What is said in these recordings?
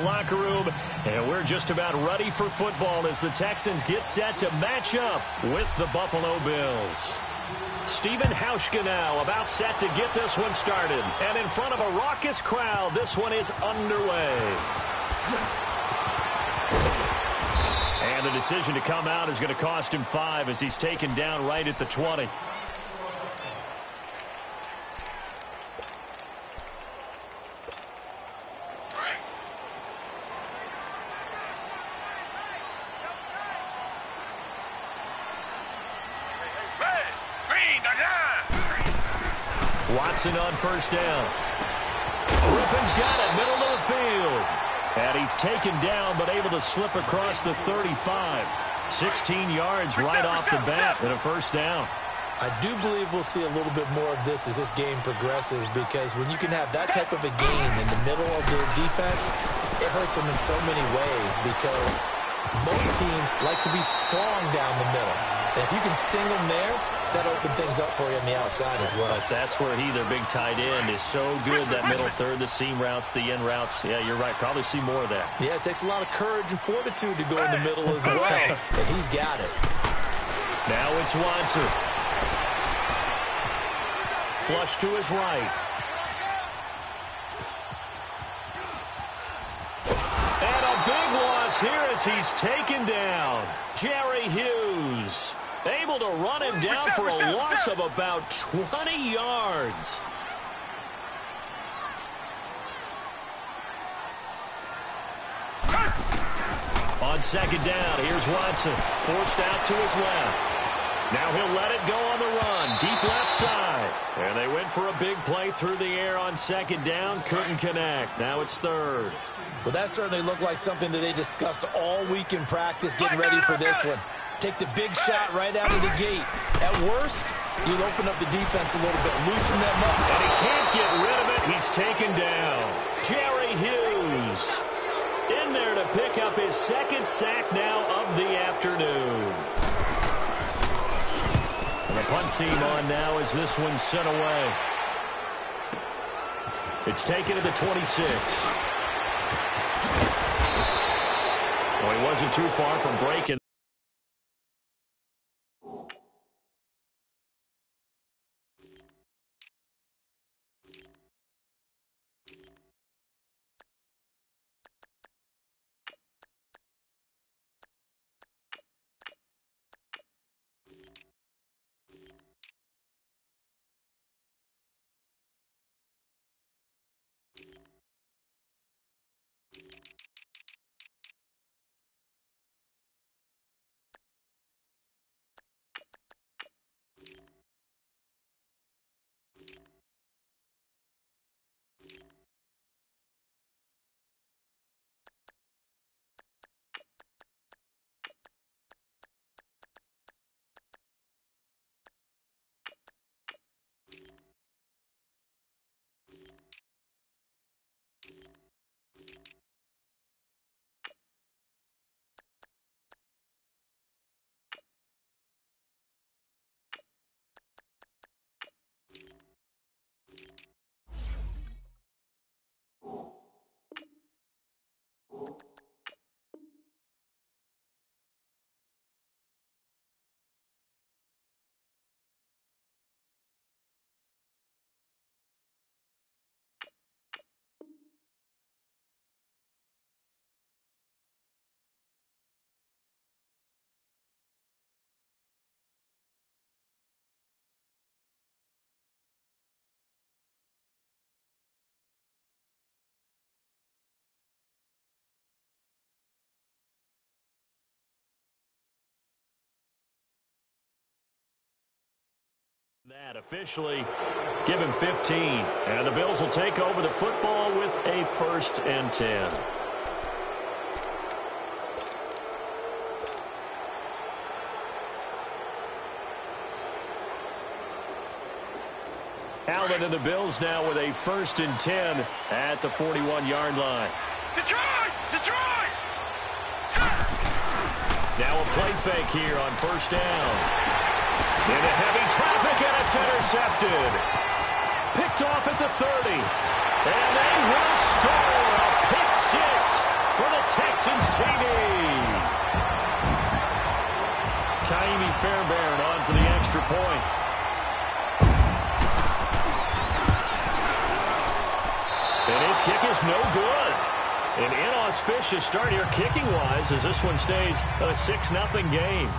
locker room, and we're just about ready for football as the Texans get set to match up with the Buffalo Bills. Stephen Hauschka now about set to get this one started. And in front of a raucous crowd, this one is underway. And the decision to come out is going to cost him 5 as he's taken down right at the 20. Watson on first down. Griffin's got it, middle of the field. And he's taken down, but able to slip across the 35. 16 yards right off the bat and a first down. I do believe we'll see a little bit more of this as this game progresses, because when you can have that type of a gain in the middle of the defense, it hurts them in so many ways, because most teams like to be strong down the middle. And if you can sting them there, that opens things up for you on the outside as well. But that's where their big tight end, is so good, that middle third, the seam routes, the end routes. Yeah, you're right. Probably see more of that. Yeah, it takes a lot of courage and fortitude to go in the middle as well, and he's got it. Now it's Watson. Flush to his right. And a big loss here as he's taken down. Jerry Hughes. Able to run him down for a loss of about 20 yards. On second down, here's Watson. Forced out to his left. Now he'll let it go on the run. Deep left side. And they went for a big play through the air on second down. Couldn't connect. Now it's third. Well, that certainly looked like something that they discussed all week in practice, getting ready for this one. Take the big shot right out of the gate. At worst, you'll open up the defense a little bit, loosen them up. And he can't get rid of it. He's taken down. Jerry Hughes in there to pick up his second sack now of the afternoon. And the punt team on now as this one's sent away. It's taken to the 26. Well, he wasn't too far from breaking. That officially give him 15. And the Bills will take over the football with a 1st and 10. Alvin and the Bills now with a 1st and 10 at the 41-yard line. Detroit! Detroit! Now a play fake here on 1st down. Into heavy traffic, and it's intercepted. Picked off at the 30. And they will score a pick 6 point. And his kick is no good. An inauspicious start here kicking-wise as this one stays a 6-0 game.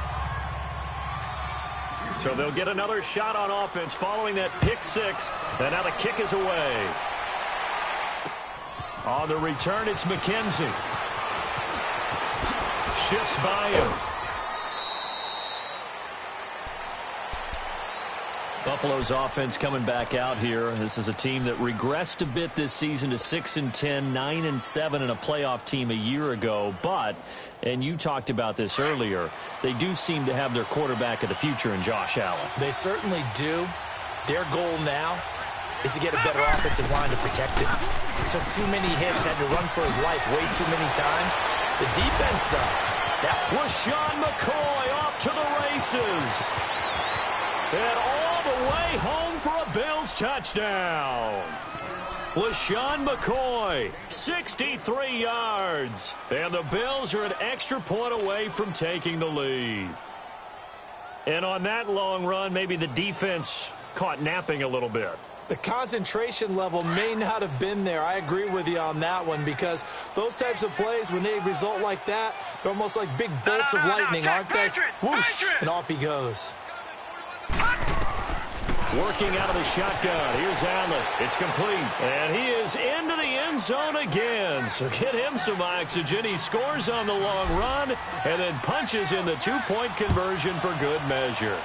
So they'll get another shot on offense following that pick six. And now the kick is away. On the return, it's McKenzie. Shifts by him. Buffalo's offense coming back out here. This is a team that regressed a bit this season to 6-10, 9-7 in a playoff team a year ago. But, and you talked about this earlier, they do seem to have their quarterback of the future in Josh Allen. They certainly do. Their goal now is to get a better offensive line to protect it. He took too many hits, had to run for his life way too many times. The defense, though, that was LeSean McCoy off to the races. And all the way home for a Bills touchdown. LeSean McCoy, 63 yards. And the Bills are an extra point away from taking the lead. And on that long run, maybe the defense caught napping a little bit. The concentration level may not have been there. I agree with you on that one because those types of plays, when they result like that, they're almost like big bolts of lightning, aren't they? Whoosh, and off he goes. Working out of the shotgun. Here's Allen. It's complete. And he is into the end zone again. So get him some oxygen. He scores on the long run and then punches in the two-point conversion for good measure.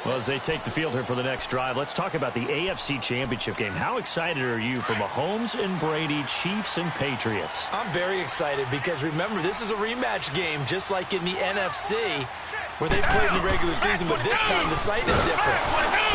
Well, as they take the field here for the next drive, let's talk about the AFC Championship game. How excited are you for Mahomes and Brady, Chiefs and Patriots? I'm very excited because, remember, this is a rematch game, just like in the NFC, where they played in the regular season, but this time the site is different.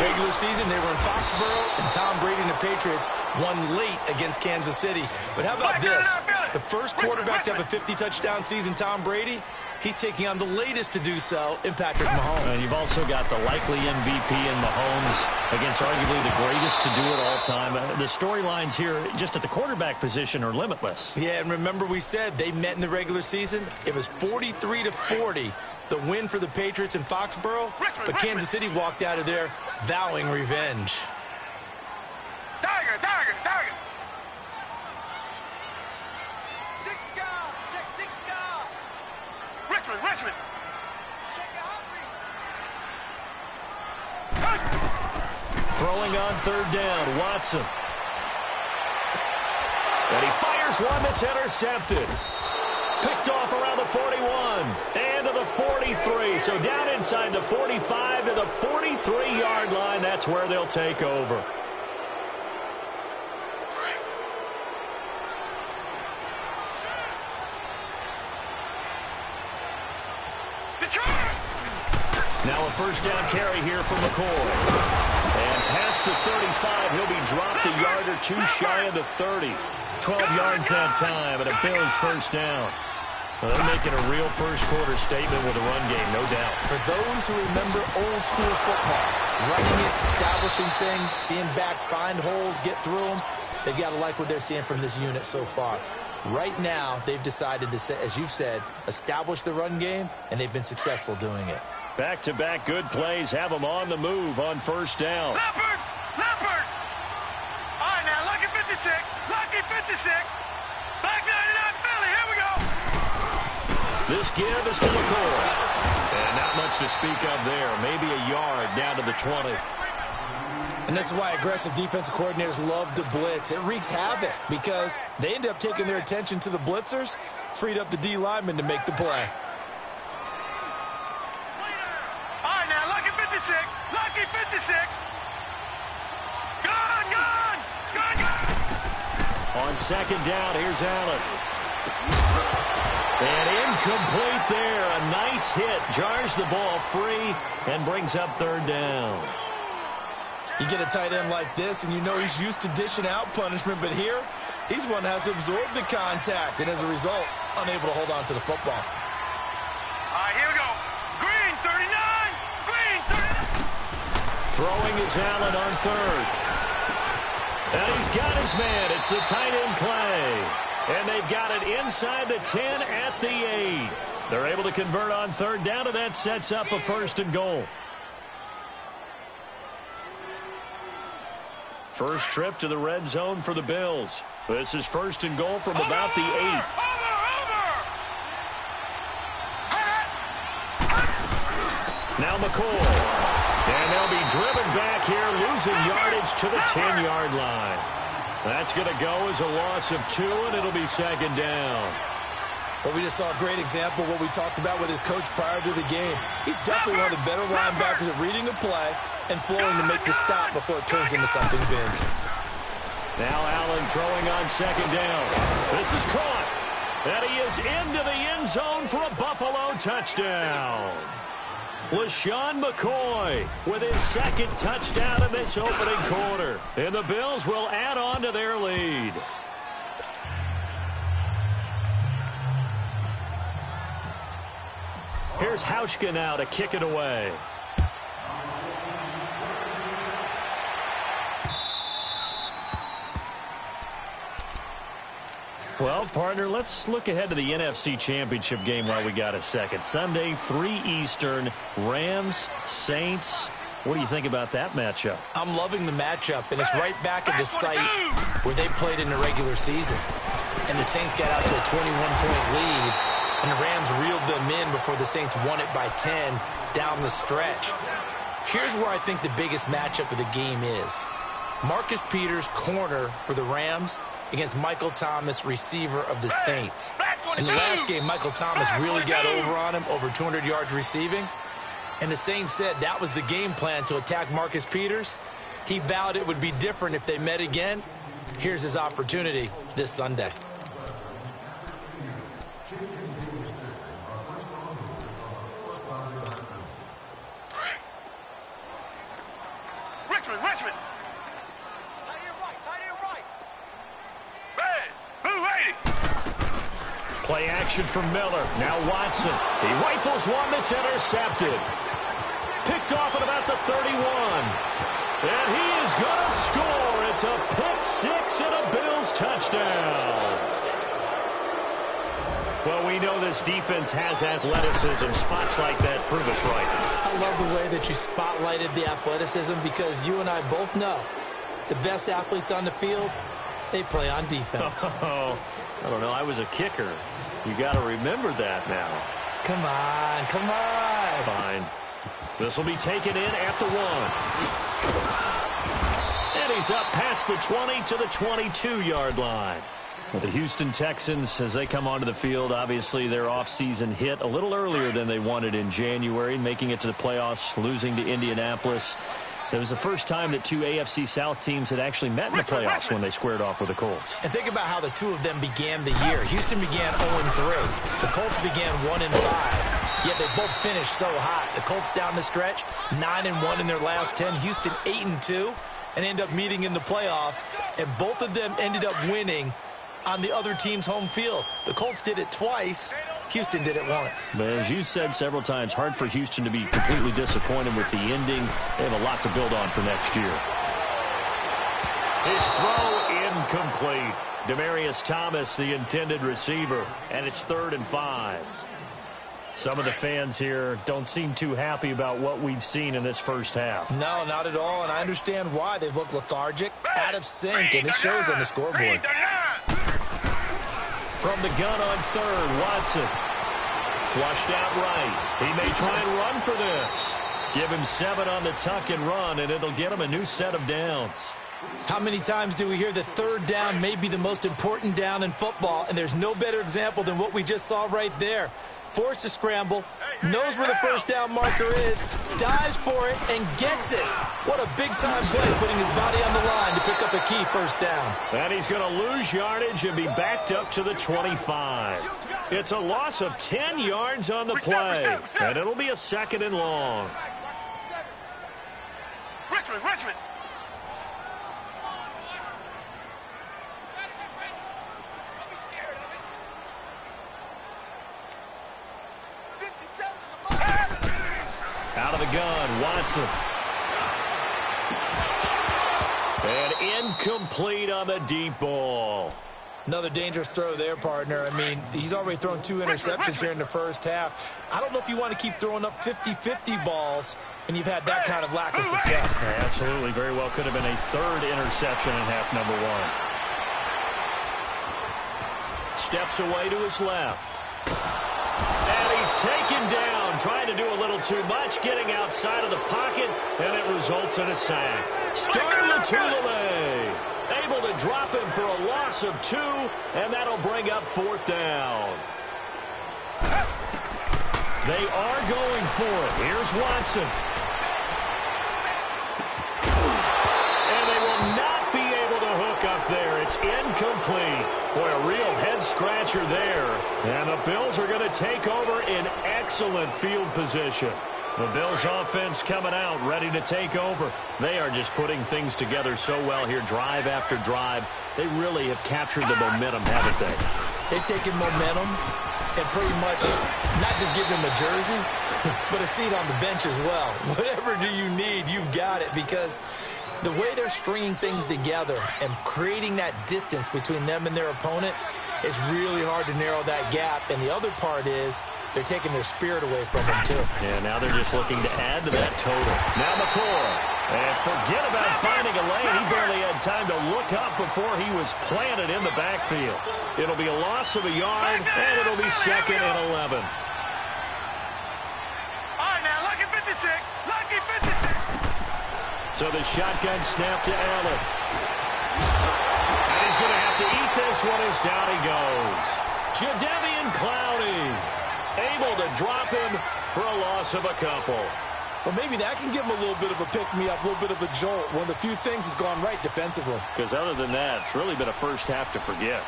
Regular season, they were in Foxborough, and Tom Brady and the Patriots won late against Kansas City. But how about this? The first quarterback to have a 50-touchdown season, Tom Brady, he's taking on the latest to do so in Patrick Mahomes. And you've also got the likely MVP in Mahomes against arguably the greatest to do it all time. The storylines here just at the quarterback position are limitless. Yeah, and remember we said they met in the regular season. It was 43-40, the win for the Patriots in Foxborough. But Kansas City walked out of there vowing revenge. Tiger, Tiger, Tiger. Richmond. Throwing on third down, Watson. And he fires one that's intercepted. Picked off around the 41 and to the 43. So down inside the 45 to the 43-yard line. That's where they'll take over. Now a first down carry here for McCoy. And past the 35, he'll be dropped a yard or two shy of the 30. 12 yards that time, and a Bills first down. Well, they're making a real first-quarter statement with a run game, no doubt. For those who remember old-school football, running it, establishing things, seeing backs find holes, get through them, they've got to like what they're seeing from this unit so far. Right now, they've decided to, as you've said, establish the run game, and they've been successful doing it. Back-to-back good plays have them on the move on first down. Leopard! All right, now, lucky 56. Lucky 56. Back 99 Philly. Here we go. This give is to McCoy. And not much to speak of there. Maybe a yard down to the 20. And this is why aggressive defensive coordinators love to blitz. It wreaks havoc because they end up taking their attention to the blitzers, freed up the D lineman to make the play. All right, now, lucky 56. Lucky 56. Gone. On second down, here's Allen. And incomplete there. A nice hit. Jars the ball free and brings up third down. You get a tight end like this, and you know he's used to dishing out punishment, but here, he's one that has to absorb the contact, and as a result, unable to hold on to the football. All right, here we go. Green, 39. Throwing is Allen on third. And he's got his man. It's the tight end Clay. And they've got it inside the 10 at the 8. They're able to convert on third down, and that sets up a 1st and goal. First trip to the red zone for the Bills. This is 1st and goal from about the 8. Now McCoy. And they'll be driven back here, losing yardage to the 10-yard line. That's going to go as a loss of 2, and it'll be 2nd down. Well, we just saw a great example of what we talked about with his coach prior to the game. He's definitely one of the better linebackers at reading a play and flowing to make the stop before it turns into something big. Now Allen throwing on 2nd down. This is caught. And he is into the end zone for a Buffalo touchdown. LaShawn McCoy with his 2nd touchdown in this opening quarter. And the Bills will add on to their lead. Here's Hauschka now to kick it away. Well, partner, let's look ahead to the NFC Championship game while we got a second. Sunday, 3 Eastern, Rams, Saints. What do you think about that matchup? I'm loving the matchup, and it's right back at the site where they played in the regular season. And the Saints got out to a 21-point lead, and the Rams reeled them in before the Saints won it by 10 down the stretch. Here's where I think the biggest matchup of the game is. Marcus Peters, corner for the Rams, against Michael Thomas, receiver of the Saints. In the last game, Michael Thomas really got over on him, over 200 yards receiving. And the Saints said that was the game plan, to attack Marcus Peters. He vowed it would be different if they met again. Here's his opportunity this Sunday. Richmond. Play action from Miller. Now Watson. He rifles one that's intercepted. Picked off at about the 31. And he is going to score. It's a pick 6 and a Bills touchdown. Well, we know this defense has athleticism. Spots like that prove us right. I love the way that you spotlighted the athleticism, because you and I both know the best athletes on the field, they play on defense. Oh, I don't know. I was a kicker. You got to remember that now. Come on. Fine. This will be taken in at the 1. And he's up past the 20 to the 22-yard line. Well, the Houston Texans, as they come onto the field, obviously their offseason hit a little earlier than they wanted in January, making it to the playoffs, losing to Indianapolis. It was the first time that 2 AFC South teams had actually met in the playoffs when they squared off with the Colts. And think about how the two of them began the year. Houston began 0-3. The Colts began 1-5. Yet they both finished so hot. The Colts down the stretch, 9-1 in their last 10. Houston 8-2, and end up meeting in the playoffs. And both of them ended up winning on the other team's home field. The Colts did it twice. Houston did it once. But as you said several times, hard for Houston to be completely disappointed with the ending. They have a lot to build on for next year. His throw incomplete. Demaryius Thomas, the intended receiver, and it's 3rd and 5. Some of the fans here don't seem too happy about what we've seen in this first half. No, not at all, and I understand why. They've looked lethargic, out of sync, and it shows on the scoreboard. From the gun on 3rd, Watson. Flushed out right. He may try and run for this. Give him 7 on the tuck and run, and it'll get him a new set of downs. How many times do we hear that 3rd down may be the most important down in football, and there's no better example than what we just saw right there. Forced to scramble, knows where the first down marker is, dives for it, and gets it. What a big-time play, putting his body on the line to pick up a key first down. And he's going to lose yardage and be backed up to the 25. It's a loss of 10 yards on the play, and it'll be a 2nd and long. Richmond. Out of the gun, Watson. And incomplete on the deep ball. Another dangerous throw there, partner. I mean, he's already thrown 2 interceptions here in the first half. I don't know if you want to keep throwing up 50-50 balls when you've had that kind of lack of success. Yeah, absolutely. Very well could have been a 3rd interception in half number 1. Steps away to his left. And he's taken down, trying to do a little too much, getting outside of the pocket, and it results in a sack. Star Lotulelei able to drop him for a loss of 2, and that'll bring up 4th down. They are going for it. Here's Watson. And they will not be able to hook up there. It's incomplete. Boy, a real head-scratcher there. And the Bills are going to take over in excellent field position. The Bills offense coming out, ready to take over. They are just putting things together so well here, drive after drive. They really have captured the momentum, haven't they? They've taken momentum and pretty much not just given him a jersey, but a seat on the bench as well. Whatever do you need, you've got it, because the way they're stringing things together and creating that distance between them and their opponent is really hard to narrow that gap. And the other part is they're taking their spirit away from them, too. Yeah, now they're just looking to add to that total. Now McCoy. And forget about finding a lane. He barely had time to look up before he was planted in the backfield. It'll be a loss of a yard, and it'll be 2nd and 11. All right, now, lucky 56. Lucky 56. So the shotgun snap to Allen. And he's going to have to eat this one as down he goes. Jadeveon Clowney able to drop him for a loss of a couple. Well, maybe that can give him a little bit of a pick-me-up, a little bit of a jolt. One of the few things that's gone right defensively. Because other than that, it's really been a first half to forget.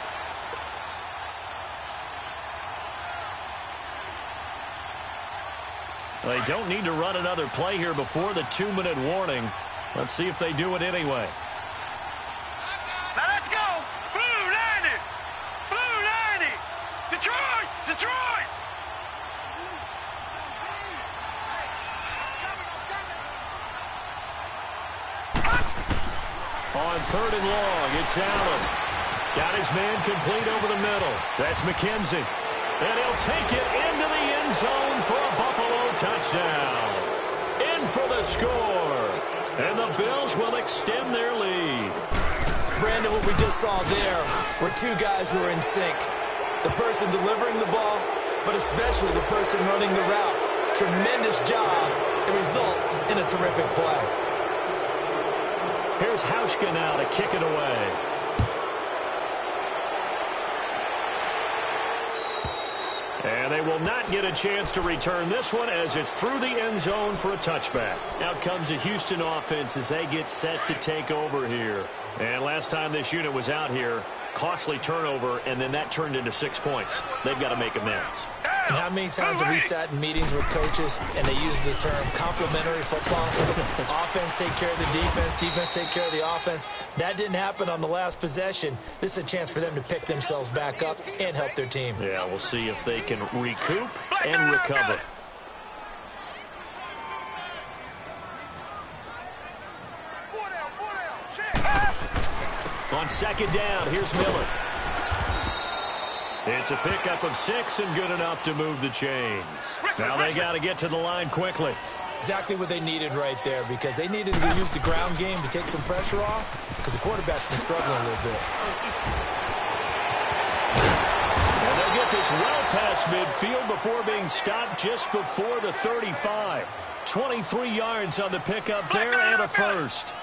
They don't need to run another play here before the 2-minute warning. Let's see if they do it anyway. Now let's go. Blue 90. Blue 90. Detroit. Detroit. On 3rd and long, it's Allen. Got his man complete over the middle. That's McKenzie. And he'll take it into the end zone for a Buffalo touchdown. In for the score. And the Bills will extend their lead. Brandon, what we just saw there were 2 guys who are in sync. The person delivering the ball, but especially the person running the route. Tremendous job. It results in a terrific play. Here's Hauschka now to kick it away. And they will not get a chance to return this one as it's through the end zone for a touchback. Out comes the Houston offense as they get set to take over here. And last time this unit was out here, costly turnover, and then that turned into 6 points. They've got to make amends. And how many times have we sat in meetings with coaches and they use the term complementary football? Offense take care of the defense, defense take care of the offense. That didn't happen on the last possession. This is a chance for them to pick themselves back up and help their team. Yeah, we'll see if they can recoup and recover. On 2nd down, here's Miller. It's a pickup of 6 and good enough to move the chains. Now they got to get to the line quickly. Exactly what they needed right there, because they needed to use the ground game to take some pressure off, because the quarterback's been struggling a little bit. And they'll get this well past midfield before being stopped just before the 35. 23 yards on the pickup there and a first.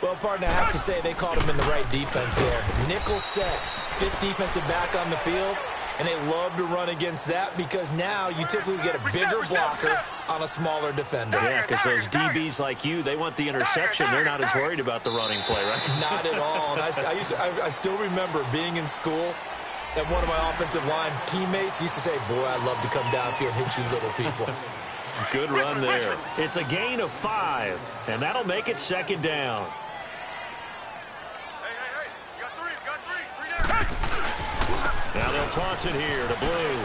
Well, partner, I have to say they caught him in the right defense there. Nickel set, 5th defensive back on the field, and they love to run against that because now you typically get a bigger blocker on a smaller defender. Yeah, because those DBs like you, they want the interception. They're not as worried about the running play, right? Not at all. And I still remember being in school, and one of my offensive line teammates used to say, boy, I'd love to come downfield and hit you little people. Good run there. It's a gain of 5, and that'll make it 2nd down. Now they'll toss it here to Blue.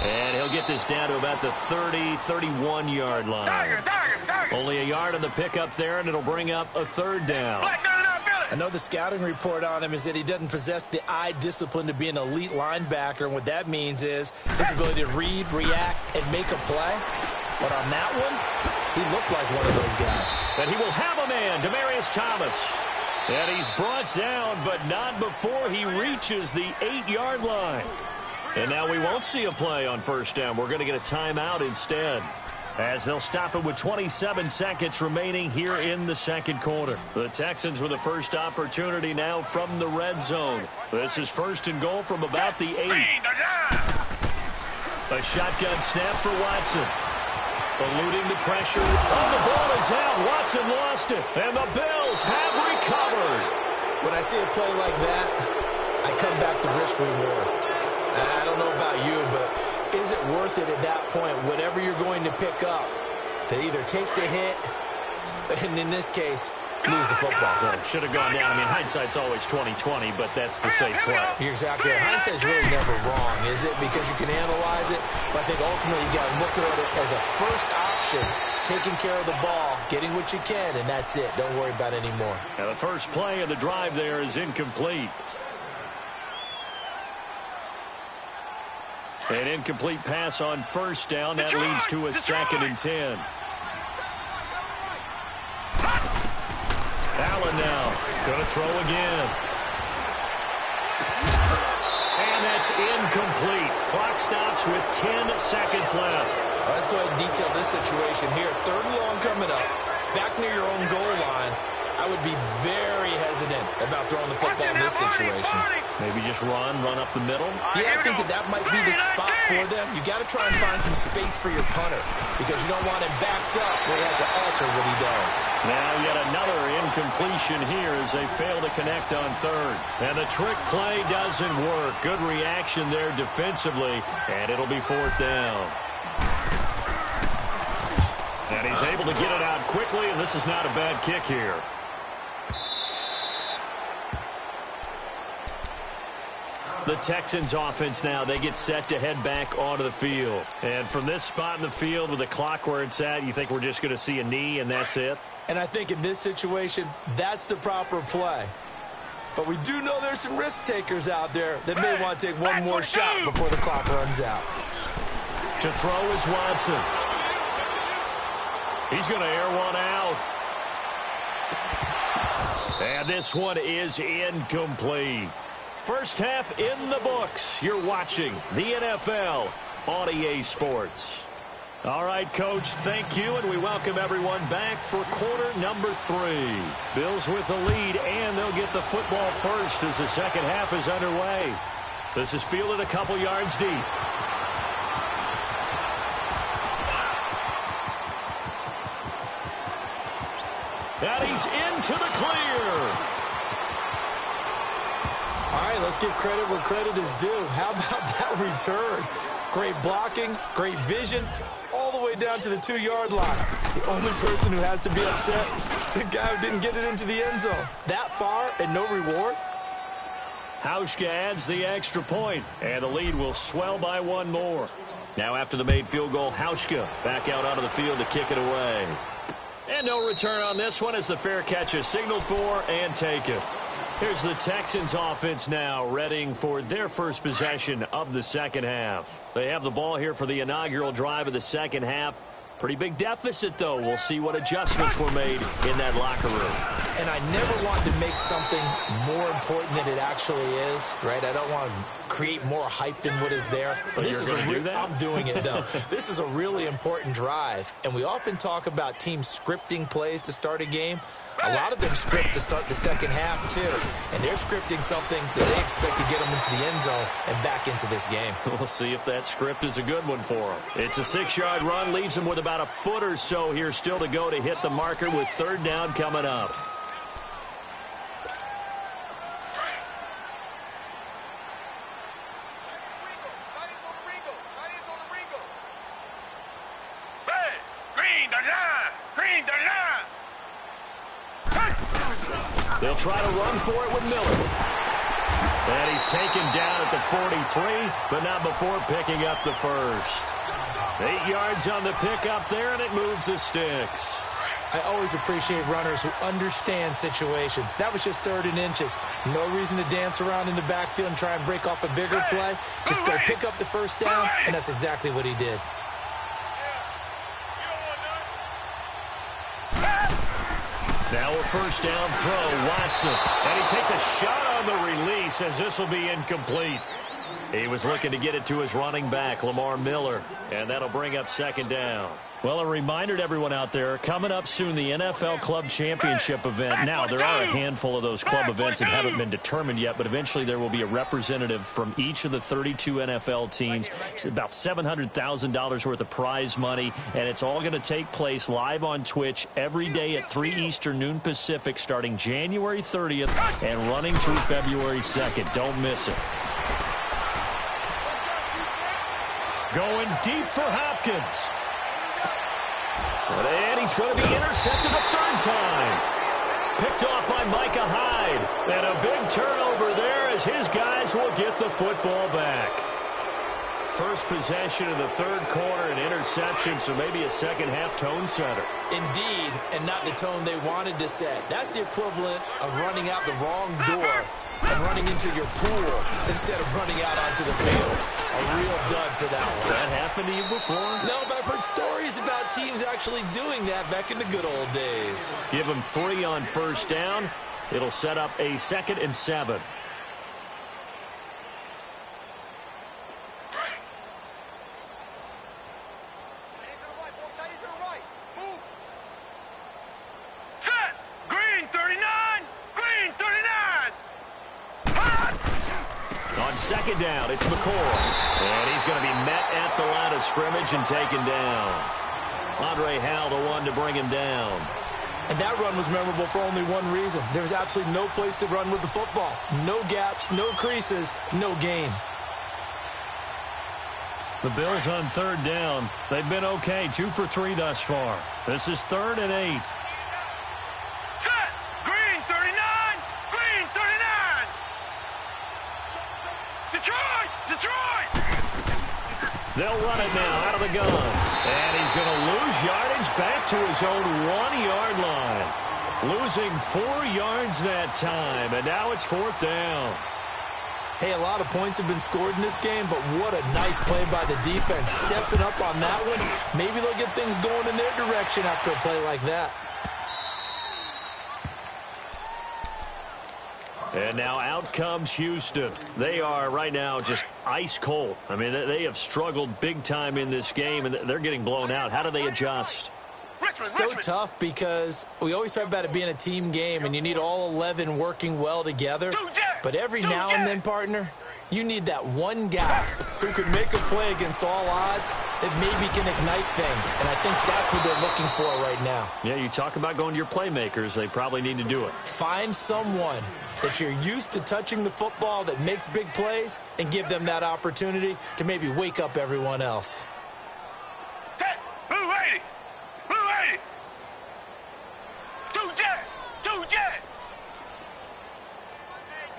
And he'll get this down to about the 30, 31-yard line. Only a yard on the pickup there, and it'll bring up a 3rd down. I know the scouting report on him is that he doesn't possess the eye discipline to be an elite linebacker, and what that means is his ability to read, react, and make a play. But on that one, he looked like one of those guys. And he will have a man, Demaryius Thomas. And he's brought down, but not before he reaches the 8-yard line. And now we won't see a play on first down. We're going to get a timeout instead, as they'll stop it with 27 seconds remaining here in the second quarter. The Texans with the first opportunity now from the red zone. This is first and goal from about the 8. A shotgun snap for Watson. Eluding the pressure. Oh, the ball is out. Watson lost it. And the Bills have recovered. When I see a play like that, I come back to risk reward. I don't know about you, but is it worth it at that point, whatever you're going to pick up, to either take the hit, and in this case, lose the football? Well, should have gone down. I mean, hindsight's always 20/20, but that's the safe play. You're exactly right. Hindsight's really never wrong, is it? Because you can analyze it, but I think ultimately you got to look at it as a first option, taking care of the ball, getting what you can, and that's it. Don't worry about it anymore. Now, the first play of the drive there is incomplete. An incomplete pass on first down. That leads to a 2nd and 10. Allen now going to throw again. And that's incomplete. Clock stops with 10 seconds left. Let's go ahead and detail this situation here. 3rd and long coming up. Back near your own goal line. I would be very hesitant about throwing the football in this situation. Maybe just run up the middle. Yeah, I think that might be the spot for them. You got to try and find some space for your punter because you don't want him backed up where he has to alter what he does. Now yet another incompletion here as they fail to connect on 3rd. And the trick play doesn't work. Good reaction there defensively, and it'll be 4th down. And he's able to get it out quickly, and this is not a bad kick here. The Texans offense now, they get set to head back onto the field. And from this spot in the field with the clock where it's at, you think we're just going to see a knee and that's it? And I think in this situation, that's the proper play. But we do know there's some risk takers out there that may want to take one more shot before the clock runs out. To throw is Watson. He's going to air one out. And this one is incomplete. First half in the books. You're watching the NFL on EA Sports. All right, Coach, thank you, and we welcome everyone back for quarter number 3. Bills with the lead, and they'll get the football first as the second half is underway. This is fielded a couple yards deep. And he's into the clear. All right, let's give credit where credit is due. How about that return? Great blocking, great vision, all the way down to the 2-yard line. The only person who has to be upset, the guy who didn't get it into the end zone. That far and no reward? Hauschka adds the extra point, and the lead will swell by one more. Now after the made field goal, Hauschka back out onto the field to kick it away. And no return on this one as the fair catch is signaled for and taken. Here's the Texans offense now, readying for their first possession of the second half. They have the ball here for the inaugural drive of the second half. Pretty big deficit, though. We'll see what adjustments were made in that locker room. And I never want to make something more important than it actually is, right? I don't want to create more hype than what is there. But this is I'm doing it, though. This is a really important drive. And we often talk about teams scripting plays to start a game. A lot of them script to start the second half, too. And they're scripting something that they expect to get them into the end zone and back into this game. We'll see if that script is a good one for them. It's a 6-yard run, leaves them with about a foot or so here still to go to hit the marker with 3rd down coming up. They'll try to run for it with Miller. And he's taken down at the 43, but not before picking up the first. 8 yards on the pickup there, and it moves the sticks. I always appreciate runners who understand situations. That was just 3rd and inches. No reason to dance around in the backfield and try and break off a bigger play. Just go pick up the first down, and that's exactly what he did. Now a first down throw, Watson. And he takes a shot on the release as this will be incomplete. He was looking to get it to his running back, Lamar Miller. And that'll bring up 2nd down. Well, a reminder to everyone out there, coming up soon, the NFL Club Championship event. Now, there are a handful of those club events that haven't been determined yet, but eventually there will be a representative from each of the 32 NFL teams. It's about $700,000 worth of prize money, and it's all going to take place live on Twitch every day at 3 Eastern, noon Pacific, starting January 30th and running through February 2nd. Don't miss it. Going deep for Hopkins. And he's going to be intercepted a 3rd time. Picked off by Micah Hyde. And a big turnover there as his guys will get the football back. First possession of the 3rd quarter, an interception, so maybe a second-half tone setter. Indeed, and not the tone they wanted to set. That's the equivalent of running out the wrong door and running into your pool instead of running out onto the field. A real dud for that one. Has that happened to you before? No, but I've heard stories about teams actually doing that back in the good old days. Give them 3 on first down. It'll set up a 2nd and 7. Set. Green 39. Green 39. On 2nd down, it's McCoy. And he's going to be met at the line of scrimmage and taken down. Andre Howell, the one to bring him down. And that run was memorable for only one reason. There was absolutely no place to run with the football. No gaps, no creases, no gain. The Bills on 3rd down. They've been okay, 2 for 3 thus far. This is 3rd and 8. Set. Green 39. Green 39. Detroit! Detroit! They'll run it now out of the gun. And he's going to lose yardage back to his own 1-yard line. Losing 4 yards that time, and now it's 4th down. Hey, a lot of points have been scored in this game, but what a nice play by the defense. Stepping up on that one. Maybe they'll get things going in their direction after a play like that. And now out comes Houston. They are right now just ice cold. I mean, they have struggled big time in this game, and they're getting blown out. How do they adjust? So tough because we always talk about it being a team game, and you need all 11 working well together. But every now and then, partner, you need that one guy who can make a play against all odds that maybe can ignite things. And I think that's what they're looking for right now. Yeah, you talk about going to your playmakers. They probably need to do it. Find someone that you're used to touching the football that makes big plays and give them that opportunity to maybe wake up everyone else. Blue 80. Blue 80. 2 jet. 2 jet.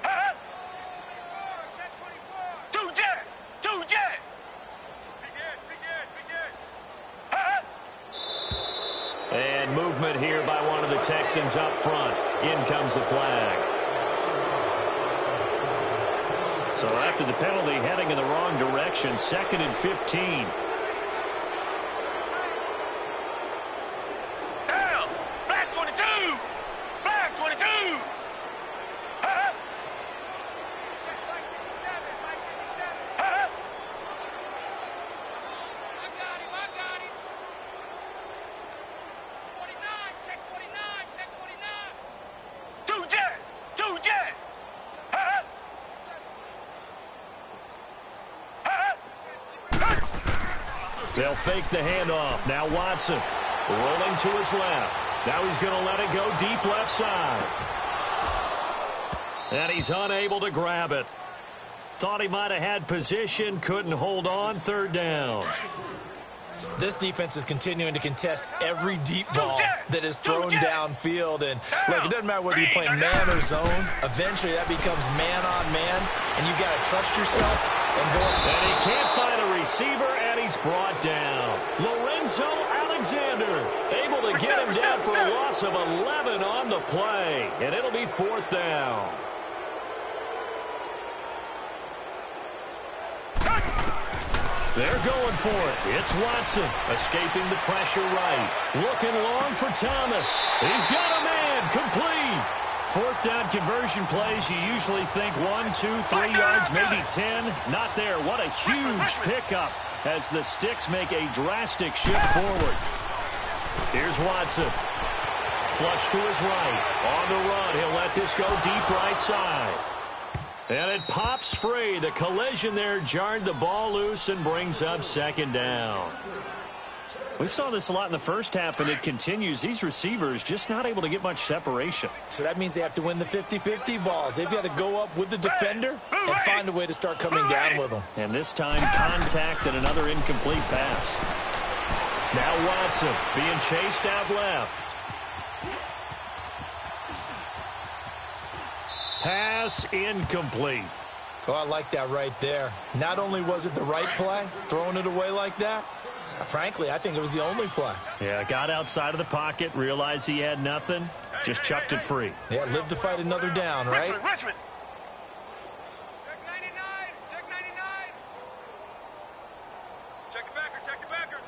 Huh? 2 jet. 2 jet. Huh? And movement here by one of the Texans up front. In comes the flag. So after the penalty, heading in the wrong direction, 2nd and 15. Down. Black 22. Black 22. Huh? Huh? I got him. 49, check 49, check 49. 2 jet. 2 jet. Huh? They'll fake the handoff. Now Watson rolling to his left. Now he's going to let it go deep left side. And he's unable to grab it. Thought he might have had position, couldn't hold on. 3rd down. This defense is continuing to contest every deep ball that is thrown downfield. And look, it doesn't matter whether you're playing man or zone. Eventually that becomes man on man, and you got to trust yourself and go. And he can't find a receiver, and he's brought down. Lorenzo Alexander Alexander able to get him down for a loss of 11 on the play, and it'll be 4th down. They're going for it. It's Watson escaping the pressure right. Looking long for Thomas. He's got a man. Complete. 4th down conversion plays, you usually think 1, 2, 3 yards, maybe 10. Not there. What a huge pickup as the Sticks make a drastic shift forward. Here's Watson. Flush to his right. On the run. He'll let this go deep right side. And it pops free. The collision there jarred the ball loose and brings up 2nd down. We saw this a lot in the first half, and it continues. These receivers just not able to get much separation. So that means they have to win the 50-50 balls. They've got to go up with the defender and find a way to start coming down with them. And this time, contact and another incomplete pass. Now Watson being chased out left. Pass incomplete. Oh, I like that right there. Not only was it the right play, throwing it away like that, frankly, I think it was the only play. Yeah, got outside of the pocket, realized he had nothing, just chucked it free. Yeah, live to fight another down, right? Richmond. Check 99. Check 99. Check the backer. Check the backer.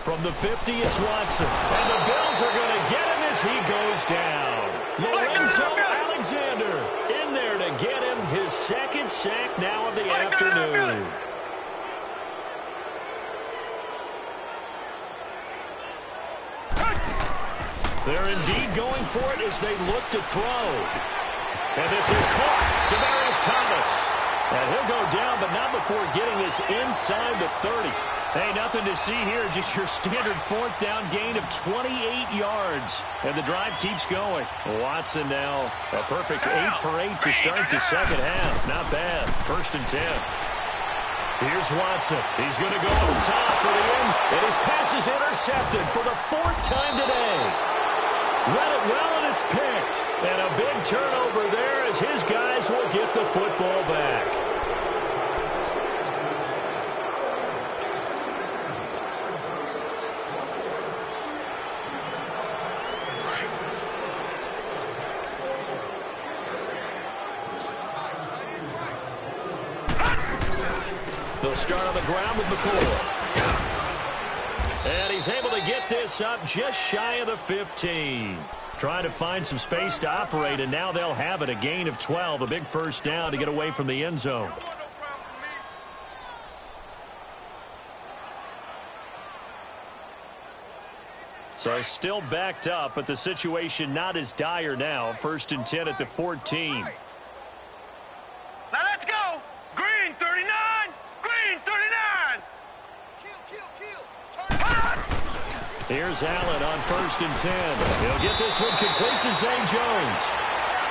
From the 50, it's Watson. And the Bills are going to get him as he goes down. Lorenzo Alexander in there to get him his 2nd sack now of the afternoon. They're indeed going for it as they look to throw. And this is caught. Demaryius Thomas. And he'll go down, but not before getting us inside the 30. Hey, nothing to see here, just your standard 4th down gain of 28 yards. And the drive keeps going. Watson now a perfect 8 for 8 to start the 2nd half. Not bad. 1st and 10. Here's Watson. He's going to go up top for the end. And his pass is intercepted for the 4th time today. Read it well, and it's picked. And a big turnover there as his guys will get the football back. They'll start on the ground with McCoy. And he's able to get this up just shy of the 15. Trying to find some space to operate, and now they'll have it. A gain of 12, a big 1st down to get away from the end zone. So still backed up, but the situation not as dire now. 1st and 10 at the 14. Now let's go. Green 39. Green 39. Here's Allen on 1st and 10. He'll get this one complete to Zay Jones.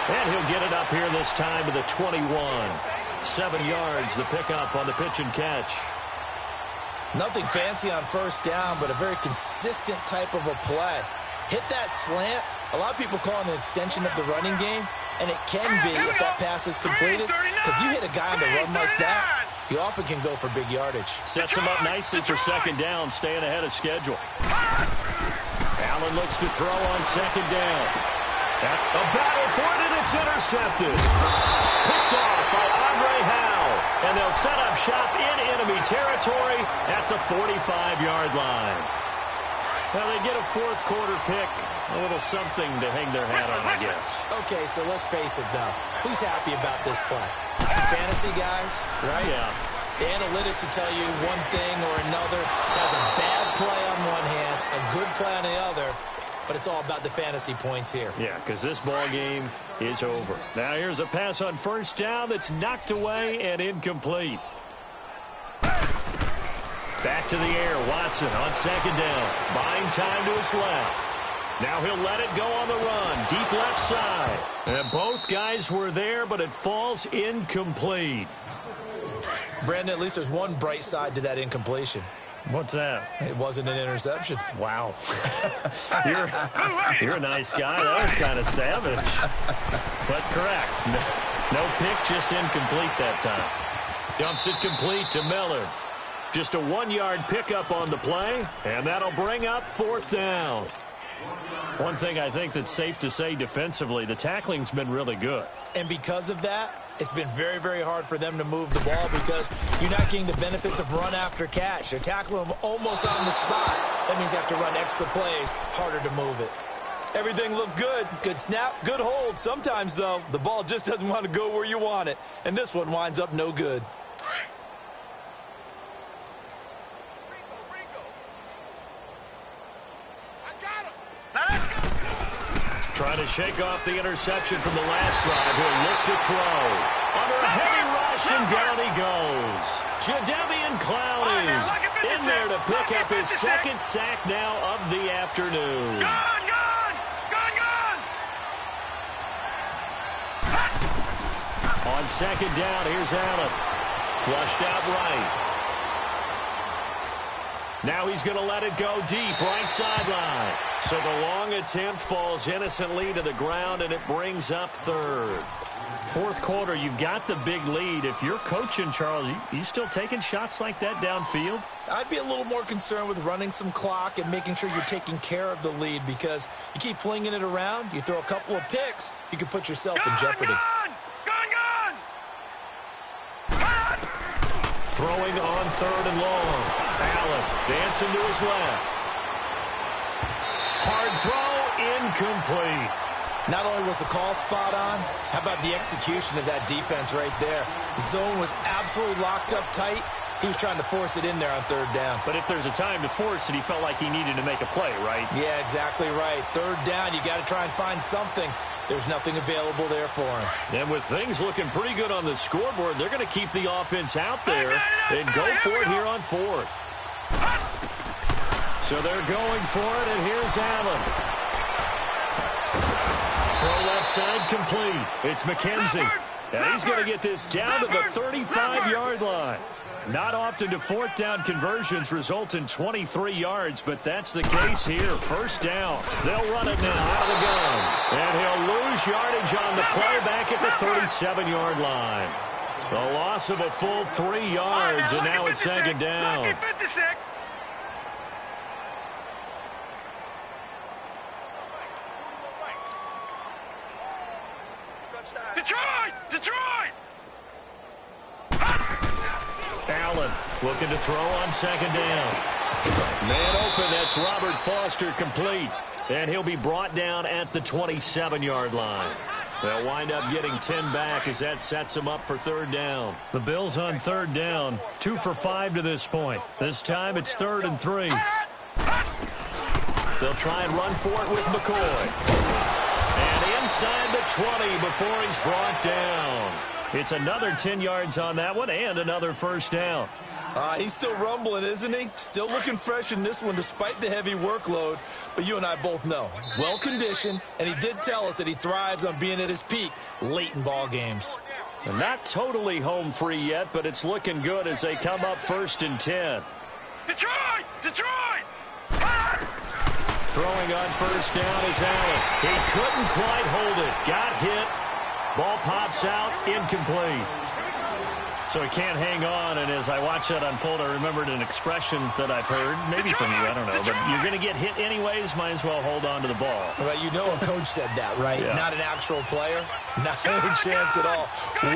And he'll get it up here this time to the 21. 7 yards, the pickup on the pitch and catch. Nothing fancy on 1st down, but a very consistent type of a play. Hit that slant. A lot of people call it an extension of the running game, and it can be if that pass is completed, because you hit a guy on the run like that, he often can go for big yardage. Sets him up nicely for 2nd down, staying ahead of schedule. Allen looks to throw on 2nd down. A battle for it, and it's intercepted. Picked off by Andre Howe, and they'll set up shop in enemy territory at the 45-yard line. Well, they get a 4th quarter pick, a little something to hang their hat on, I guess. Okay, so let's face it, though. Who's happy about this play? Fantasy guys, right? Yeah. The analytics will tell you one thing or another. Has a bad play on one hand, a good play on the other, but it's all about the fantasy points here. Yeah, because this ball game is over. Now here's a pass on 1st down that's knocked away and incomplete. Back to the air, Watson on 2nd down. Buying time to his left. Now he'll let it go on the run, deep left side. And both guys were there, but it falls incomplete. Brandon, at least there's one bright side to that incompletion. What's that? It wasn't an interception. Wow. You're a nice guy. That was kind of savage. But correct. No pick, just incomplete that time. Dumps it complete to Miller. Just a 1-yard pickup on the play, and that'll bring up 4th down. One thing I think that's safe to say defensively, the tackling's been really good. And because of that, it's been very, very hard for them to move the ball because you're not getting the benefits of run after catch. They're tackling them almost on the spot. That means you have to run extra plays, harder to move it. Everything looked good. Good snap, good hold. Sometimes, though, the ball just doesn't want to go where you want it. And this one winds up no good. Trying to shake off the interception from the last drive. He'll look to throw. Under a heavy rush, and down he goes. Jadeveon Clowney in there to pick up his 2nd sack now of the afternoon. Gone! On 2nd down, here's Allen. Flushed out right. Now he's going to let it go deep, right sideline. So the long attempt falls innocently to the ground, and it brings up 3rd. 4th quarter, you've got the big lead. If you're coaching, Charles, you still taking shots like that downfield? I'd be a little more concerned with running some clock and making sure you're taking care of the lead because you keep flinging it around, you throw a couple of picks, you can put yourself in jeopardy. Throwing on 3rd and long. Allen dancing to his left. Hard throw, incomplete. Not only was the call spot on, how about the execution of that defense right there? The zone was absolutely locked up tight. He was trying to force it in there on 3rd down. But if there's a time to force it, he felt like he needed to make a play, right? Yeah, exactly right. 3rd down, you got to try and find something. There's nothing available there for him. And with things looking pretty good on the scoreboard, they're going to keep the offense out there and go for it here on 4th. So they're going for it, and here's Allen. Throw left side complete. It's McKenzie. And he's going to get this down to the 35-yard line. Not often do 4th down conversions result in 23 yards, but that's the case here. 1st down. They'll run it now out of the gun. And he'll lose yardage on the play back at the 37-yard line. The loss of a full 3 yards, and now it's 2nd down. Detroit! Allen looking to throw on 2nd down. Man open, that's Robert Foster complete. And he'll be brought down at the 27-yard line. They'll wind up getting 10 back as that sets them up for 3rd down. The Bills on 3rd down, 2 for 5 to this point. This time it's 3rd and 3. They'll try and run for it with McCoy. And inside the 20 before he's brought down. It's another 10 yards on that one and another 1st down. He's still rumbling, isn't he? Still looking fresh in this one despite the heavy workload. But you and I both know, well-conditioned, and he did tell us that he thrives on being at his peak late in ball games. And not totally home free yet, but it's looking good as they come up 1st and 10. Detroit! Throwing on 1st down is Allen. He couldn't quite hold it. Got hit. Ball pops out, incomplete. So he can't hang on, and as I watch that unfold, I remembered an expression that I've heard, maybe from you, I don't know, but you're going to get hit anyways, might as well hold on to the ball. Well, you know a coach said that, right? Yeah. Not an actual player. Not a chance at all.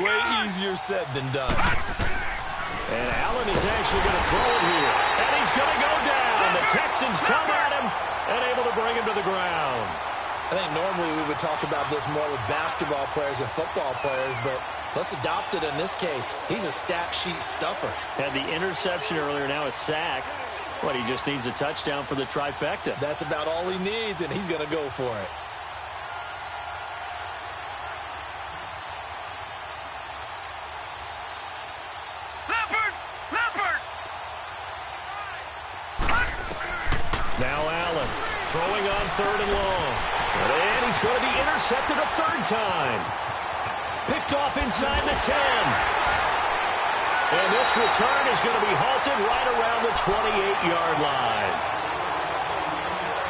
Way easier said than done. And Allen is actually going to throw it here, and he's going to go down. The Texans come at him and able to bring him to the ground. I think normally we would talk about this more with basketball players and football players, but let's adopt it in this case. He's a stat sheet stuffer. Had the interception earlier, now a sack. What, he just needs a touchdown for the trifecta. That's about all he needs, and he's going to go for it. Leopard! Now Allen throwing on 3rd and long. And he's going to be intercepted a 3rd time. Picked off inside the 10. And this return is going to be halted right around the 28-yard line.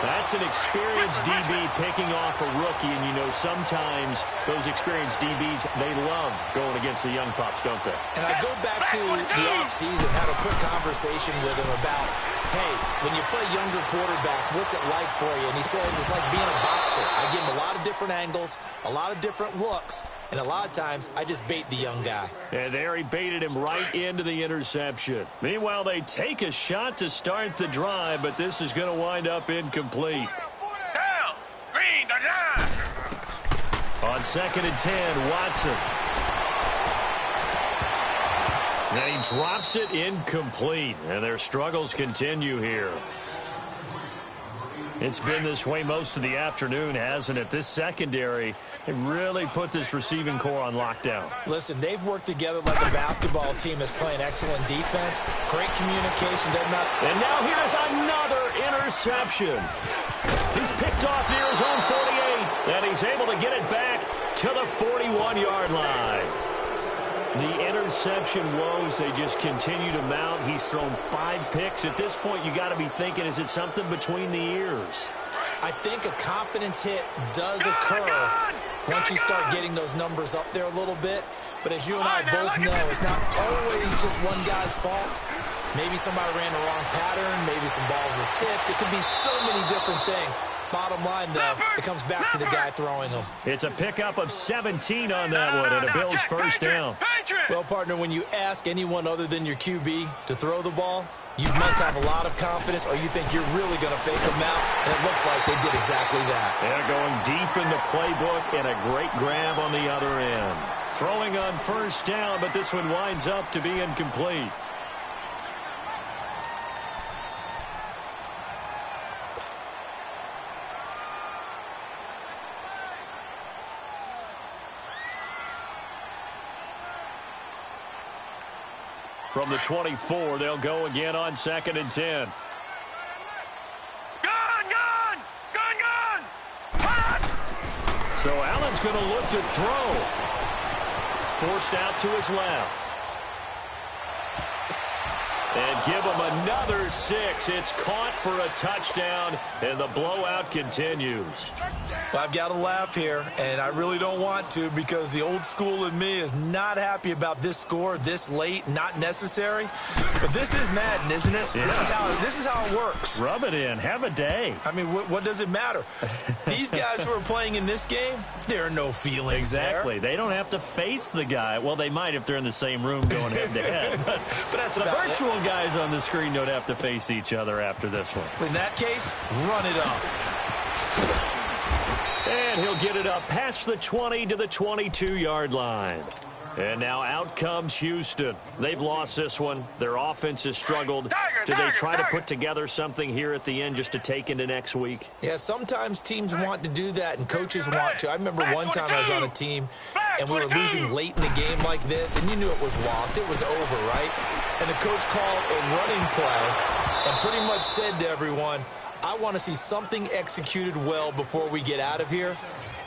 That's an experienced DB picking off a rookie, and you know sometimes those experienced DBs, they love going against the young pups, don't they? And I go back to the offseason, had a quick conversation with him about, hey, when you play younger quarterbacks, what's it like for you? And he says it's like being a boxer. I give him a lot of different angles, a lot of different looks, and a lot of times I just bait the young guy. And there he baited him right into the interception. Meanwhile, they take a shot to start the drive, but this is going to wind up incomplete. Down. Green, down. On 2nd and 10, Watson. And he drops it incomplete, and their struggles continue here. It's been this way most of the afternoon, hasn't it? This secondary, they really put this receiving core on lockdown. Listen, they've worked together like a basketball team that's playing excellent defense. Great communication. And now here's another interception. He's picked off near his own 48, and he's able to get it back to the 41-yard line. The interception woes, they just continue to mount. He's thrown 5 picks. At this point, you got to be thinking, is it something between the ears? I think a confidence hit does occur once you start getting those numbers up there a little bit. But as you and I both know, it's not always just one guy's fault. Maybe somebody ran the wrong pattern. Maybe some balls were tipped. It could be so many different things. Bottom line, though, it comes back to the guy throwing them. It's a pickup of 17 on that one, and a Bills first down. Well, partner, when you ask anyone other than your QB to throw the ball, you must have a lot of confidence, or you think you're really going to fake them out, and it looks like they did exactly that. They're going deep in the playbook, and a great grab on the other end. Throwing on first down, but this one winds up to be incomplete. From the 24, they'll go again on 2nd and 10. Gone! So Allen's going to look to throw. Forced out to his left. And give him another 6. It's caught for a touchdown, and the blowout continues. Well, I've got to laugh here, and I really don't want to because the old school in me is not happy about this score this late, not necessary. But this is Madden, isn't it? Yeah. This is how it works. Rub it in. Have a day. I mean, what does it matter? These guys who are playing in this game, there are no feelings Exactly. there. They don't have to face the guy. Well, they might if they're in the same room going head-to-head. But that's the about virtual guys on the screen don't have to face each other after this one. In that case, run it up. And he'll get it up past the 20 to the 22-yard line. And now out comes Houston. They've lost this one. Their offense has struggled. Do they try to put together something here at the end just to take into next week? Yeah, sometimes teams want to do that and coaches want to. I remember one time I was on a team and we were losing late in the game like this, and you knew it was lost. It was over, right? And the coach called a running play and pretty much said to everyone, I want to see something executed well before we get out of here.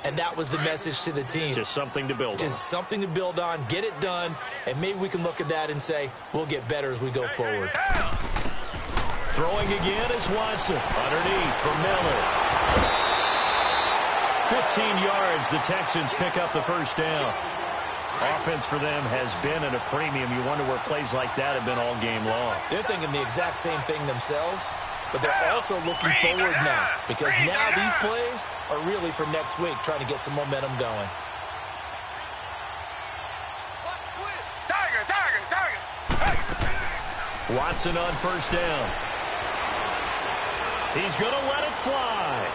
And that was the message to the team. Just something to build on. Just something to build on, get it done, and maybe we can look at that and say, we'll get better as we go forward. Throwing again is Watson. Underneath for Miller. 15 yards, the Texans pick up the first down. Offense for them has been at a premium. You wonder where plays like that have been all game long. They're thinking the exact same thing themselves. But they're also looking forward now because now these plays are really for next week, trying to get some momentum going. Watson on first down. He's going to let it fly.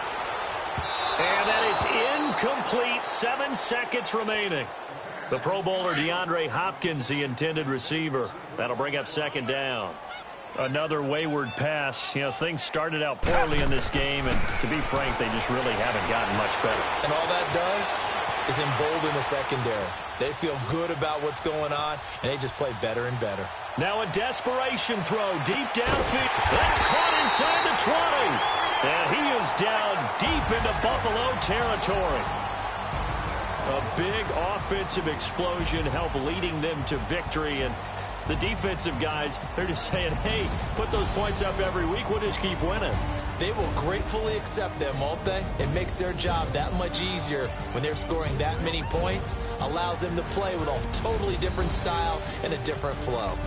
And that is incomplete. 7 seconds remaining. The Pro Bowler DeAndre Hopkins, the intended receiver. That'll bring up second down. Another wayward pass. You know, things started out poorly in this game, and to be frank, they just really haven't gotten much better. And all that does is embolden the secondary. They feel good about what's going on, and they just play better and better. Now a desperation throw deep downfield. That's caught inside the 20. And he is down deep into Buffalo territory. A big offensive explosion helped leading them to victory, and the defensive guys, they're just saying, hey, put those points up every week. We'll just keep winning. They will gratefully accept them, won't they? It makes their job that much easier when they're scoring that many points, allows them to play with a totally different style and a different flow.